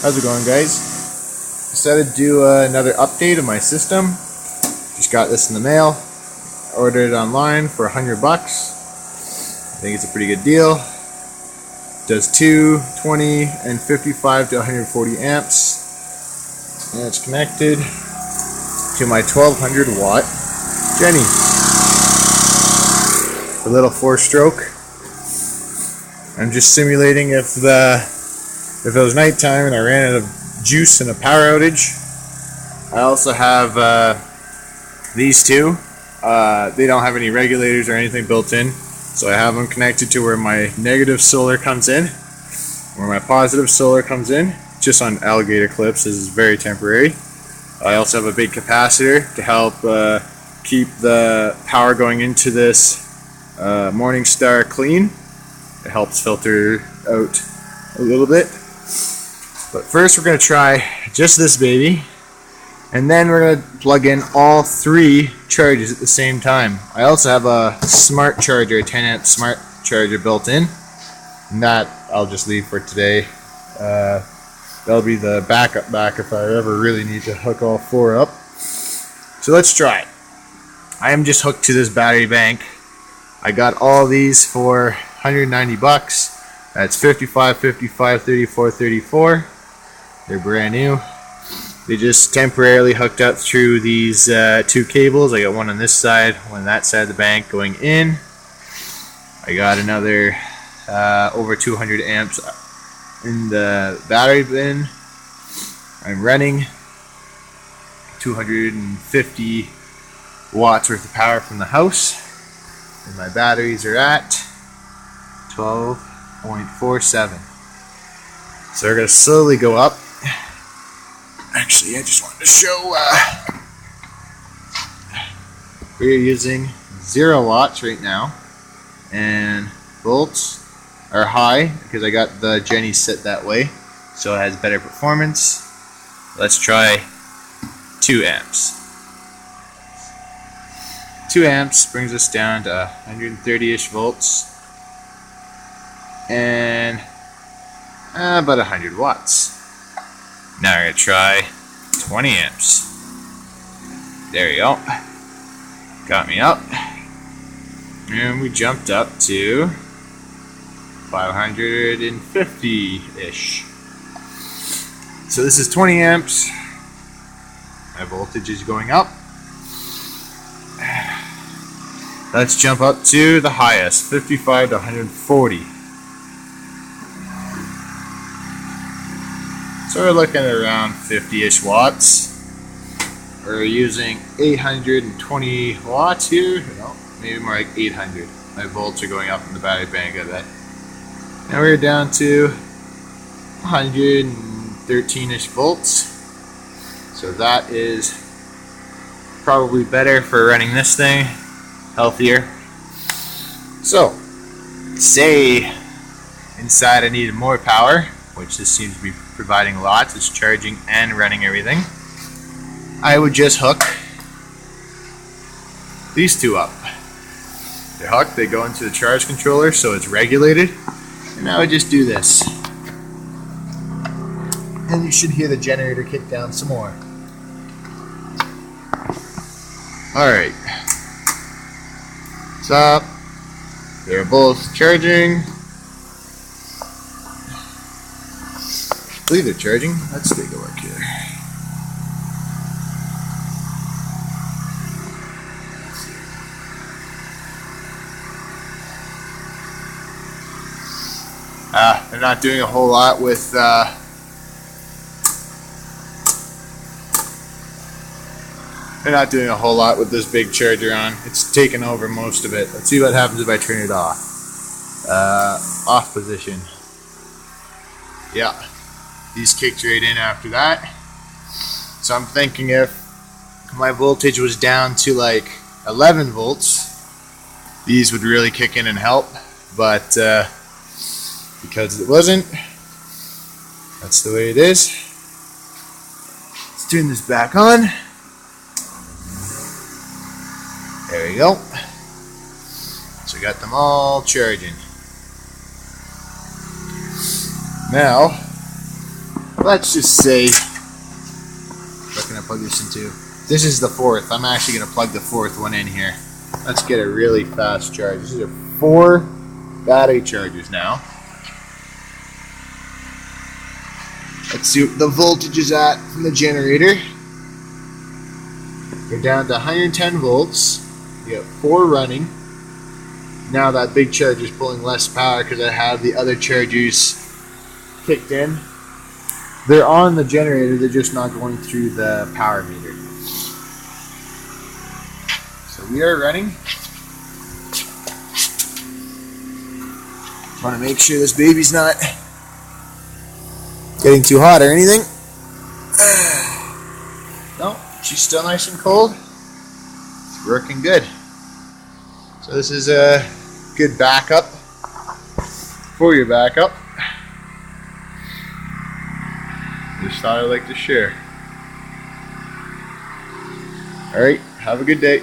How's it going, guys? Decided to do another update of my system. Just got this in the mail. Ordered it online for $100. I think it's a pretty good deal. Does 2, 20, and 55 to 140 amps. And it's connected to my 1200 watt Jenny. A little 4-stroke. I'm just simulating if it was nighttime and I ran out of juice and a power outage. I also have these two. They don't have any regulators or anything built in, so I have them connected to where my negative solar comes in, where my positive solar comes in, just on alligator clips. This is very temporary. I also have a big capacitor to help keep the power going into this Morningstar clean. It helps filter out a little bit. But first we're going to try just this baby, and then we're going to plug in all 3 charges at the same time. I also have a smart charger, a 10 amp smart charger built in, and that I'll just leave for today. That'll be the backup if I ever really need to hook all 4 up. So let's try it. I am just hooked to this battery bank. I got all these for $190. That's 55, 55, 34, 34. They're brand new. They just temporarily hooked up through these 2 cables. I got one on this side, one on that side of the bank going in. I got another over 200 amps in the battery bin. I'm running 250 watts worth of power from the house, and my batteries are at 12.47. So we're going to slowly go up. Actually, I just wanted to show we're using 0 watts right now, and volts are high because I got the Jenny set that way, so it has better performance. Let's try 2 amps. 2 amps brings us down to 130-ish volts and about 100 watts. Now we're going to try 20 amps. There we go. Got me up. And we jumped up to 550-ish. So this is 20 amps. My voltage is going up. Let's jump up to the highest, 55 to 140. So we're looking at around 50-ish watts. We're using 820 watts here. No, maybe more like 800. My volts are going up in the battery bank of that. And we're down to 113-ish volts. So that is probably better for running this thing, healthier. So, say inside I needed more power, which this seems to be providing lots. It's charging and running everything. I would just hook these 2 up. They're hooked, they go into the charge controller, so it's regulated. And I would just do this. And you should hear the generator kick down some more. Alright. What's up? They're both charging. I believe they're charging. Let's take a look here. They're not doing a whole lot with this big charger on. It's taken over most of it. Let's see what happens if I turn it off. Off position. Yeah. These kicked right in after that. So I'm thinking if my voltage was down to like 11 volts, these would really kick in and help. But because it wasn't, that's the way it is. Let's turn this back on. There we go. So we got them all charging. Now let's just say, what can I plug this into? This is the fourth. I'm actually going to plug the fourth one in here. Let's get a really fast charge. These are 4 battery chargers now. Let's see what the voltage is at from the generator. We're down to 110 volts. We got 4 running. Now that big charger is pulling less power because I have the other chargers kicked in. They're on the generator, they're just not going through the power meter. So we are running. Want to make sure this baby's not getting too hot or anything. No, she's still nice and cold. It's working good. So this is a good backup for your backup. Just thought I'd like to share. Alright, have a good day.